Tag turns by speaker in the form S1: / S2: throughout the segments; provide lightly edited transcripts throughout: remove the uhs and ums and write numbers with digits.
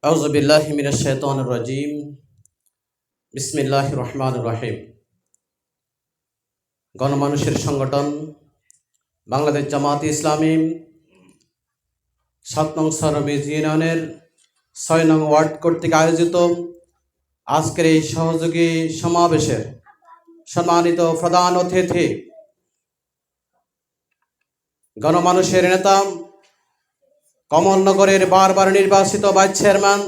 S1: আউযু বিল্লাহি মিনাশ শাইতানির রাজিম। বিসমিল্লাহির রহমানির রহিম। গণমানুষের সংগঠন বাংলাদেশ জামায়াতে ইসলামী ৭ নং সরবিজ ইউনিয়নের ৬ নং ওয়ার্ড কর্তৃক আয়োজিত আজকের এই সহযোগী সমাবেশের সম্মানিত প্রধান অতিথি, গণমানুষের নেতা, কমলনগরের বারবার নির্বাচিত ভাইস চেয়ারম্যান,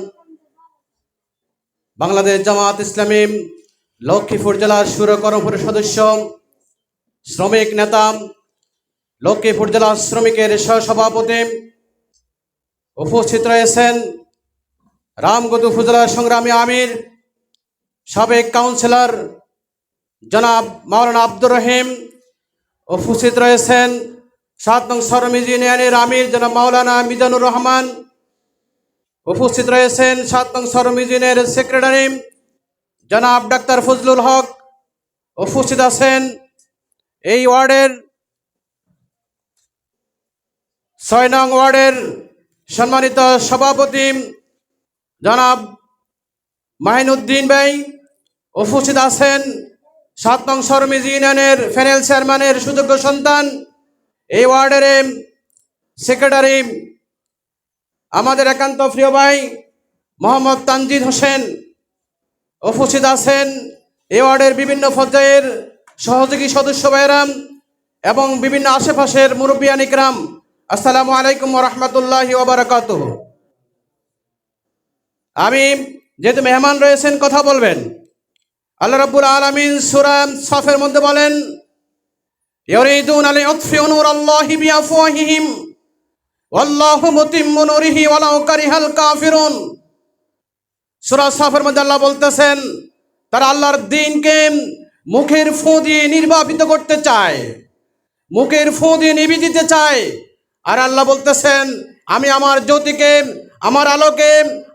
S1: বাংলাদেশ জামায়াত ইসলামী লক্ষ্মীপুর জেলার সুরকরণপুর সদস্য, শ্রমিক নেতা, লক্ষ্মীপুর জেলা শ্রমিকের সহসভাপতি, উপস্থিত রয়েছেন রামগঞ্জ উপজেলার সংগ্রামী আমির, সাবেক কাউন্সিলর জনাব মাওলানা আব্দুর রহিম, উপস্থিত রয়েছেন ৭ নং সরমিজ ইউনিয়নের আমির জনাব মাওলানা মিজানুর রহমান, উপস্থিত রয়েছেন ৭ নং সরমিজ ইউনিয়নের সেক্রেটারি জনাব ডাক্তার ফজলুল হক, উপস্থিত আছেন এই ওয়ার্ডের ৬ নং ওয়ার্ডের সম্মানিত সভাপতি জনাব মাহিনুদ্দিন ভাই, উপস্থিত আছেন ৭ নং সরমিজ ইউনিয়নের প্যানেল চেয়ারম্যানের সুযোগ্য সন্তান এই ওয়ার্ডের সেক্রেটারি আমাদের একান্ত প্রিয় ভাই মোহাম্মদ তানজিদ হোসেন, উপস্থিত আছেন এই ওয়ার্ডের বিভিন্ন পর্যায়ের সহযোগী সদস্য ভাইরাম এবং বিভিন্ন আশেপাশের মুরব্বিয়ান ইকরাম। আসসালামু আলাইকুম ওয়া রাহমাতুল্লাহি ওয়া বারাকাতুহু। আমি যেহেতু মেহমান রয়েছেন কথা বলবেন, আল্লাহ রাব্বুল আলামিন সূরা সাফের মধ্যে বলেন, ইউরিদুনা লিইউতফিউ নূরাল্লাহি বিআফওয়াহিহিম ওয়াল্লাহু মুতিম্মু নূরিহি ওয়ালাউ কারিহাল কাফিরুন। সূরা সাফের মধ্যে আল্লাহ বলতেছেন তারা আল্লাহর দ্বীনকে মুখের ফু দিয়ে নির্বাপিত করতে চায়, মুখের ফু দিয়ে নিভিয়ে দিতে চায়। আর আল্লাহ বলতেছেন আমি আমার জ্যোতিকে, আমার আলোকে,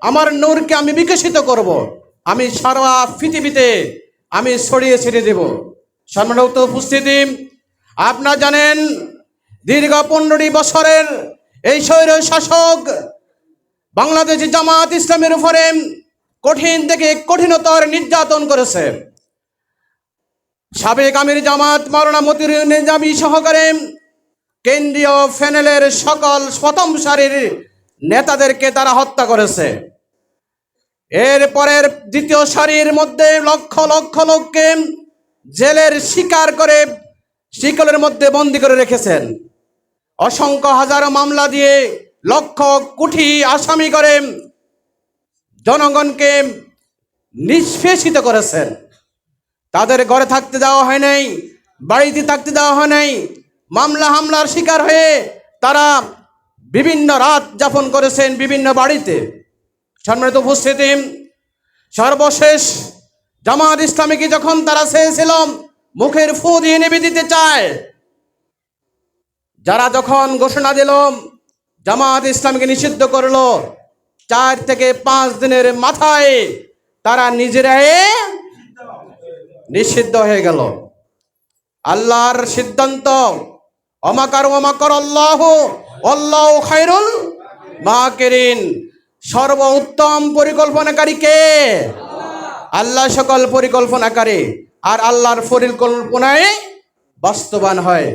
S1: আমার নূরকে আমি বিকশিত করব, আমি সারা পৃথিবীতে আমি ছড়িয়ে ছিটিয়ে দেব। সম্মানিত উপস্থিতি, আপনারা জানেন দীর্ঘ 15টি বছরের এই স্বৈর শাসক বাংলাদেশ জামায়াত ইসলামের উপরে কঠিন থেকে কঠিনতর নির্যাতন করেছে। সাবেক আমির জামাত মাওলানা মতিউর নিজামী সহকারে কেন্দ্রীয় প্যানেলের সকল প্রথম সারির নেতাদেরকে তারা হত্যা করেছে। এরপরের দ্বিতীয় সারির মধ্যে লক্ষ লক্ষ লোককে জেলের শিকার করে শিকলের মধ্যে বন্দী করে রেখেছেন। অসংখ্য হাজারো মামলা দিয়ে লক্ষ কোটি আসামি করে জনগণকে নিষ্পেষিত করেছেন। তাদের ঘরে থাকতে দেওয়া হয় নাই, বাড়িতে থাকতে দেওয়া হয় নাই। মামলা হামলার শিকার হয়ে তারা বিভিন্ন রাত যাপন করেছেন বিভিন্ন বাড়িতে। সম্মানিত উপস্থিতি, সর্বশেষ জামায়াত ইসলামীকে যখন তারা চেয়েছিল মুখের ফু দিয়ে নিভিয়ে দিতে চায়, যারা যখন ঘোষণা দিল জামায়াত ইসলামীকে নিষিদ্ধ করলো, 4 থেকে 5 দিনের মাথায় তারা নিজেরাই নিষিদ্ধ হয়ে গেল। আল্লাহর সিদ্ধান্ত, অমাকার ওমাকার আল্লাহু আল্লাহু খায়রুল মাকিরিন। সর্বোত্তম পরিকল্পনাকারী কে? আল্লাহ সকল পরিকল্পনাকারী, আর আল্লাহর পরিকল্পনায় বাস্তবায়ন হয়।